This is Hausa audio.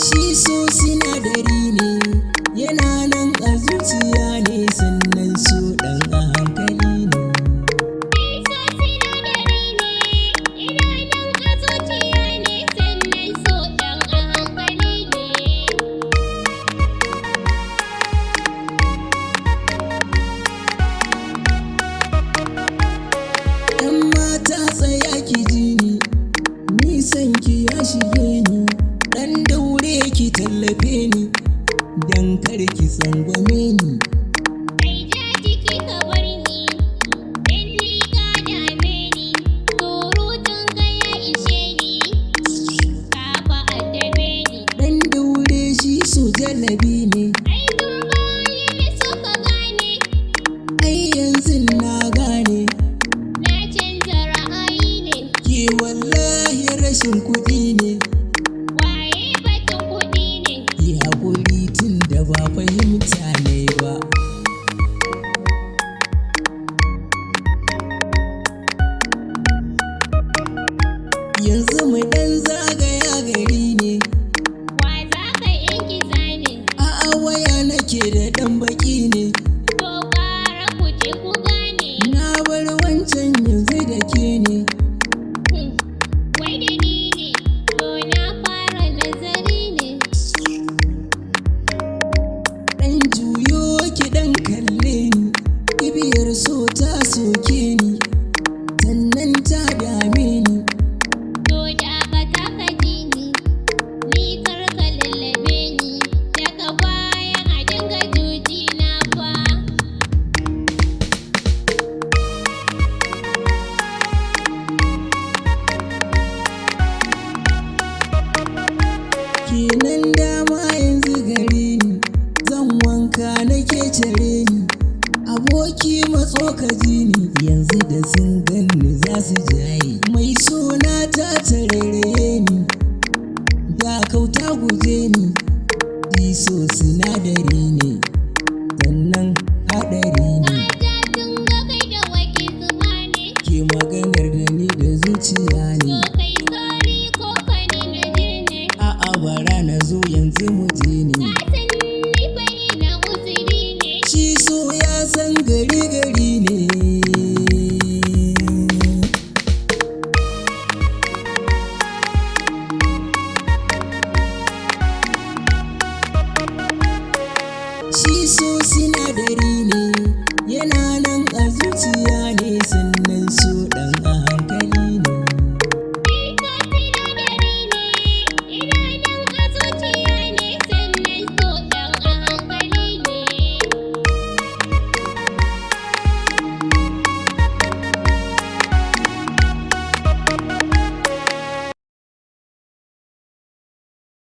Shi so sinadari ne, yana nan a zuciya ne, sannan so ɗan a hankali ne. Ɗan mata tsaya ki ji ni, nisan ki ya shige ni, ɗan daure ki tallafe ni, dan kar ki tsangwame ni. Ɗan daure shi so jalabi ne, ai yanzu na gane, ke wallahi rashin kuɗi ne. Yi haƙuri tun da ba fahimta ne ba. Yanzu mu ɗan zagaya gari ne, a'a waya nake da ɗan baƙi ne. Na bar wancan yanzu da ke ne. Ɗan juyo ki ɗan kalle ni, ibiyar so ta soke ni, sannan ta dame ni. Kenan dama yanzu gare ni, zan wanka nake cire ni, aboki matso ka ji ni, yanzu da sun ganni za su jaye. Mai sona ta tareraye ni, da kauta guje ni, so sinadari ne, sannan haɗari ne. Ke maganar da ni da zuciya ne, a'a bara na zo yanzu mu je ne. Shi so ya san gari gari ne. Shi so sinadari ne, yana nan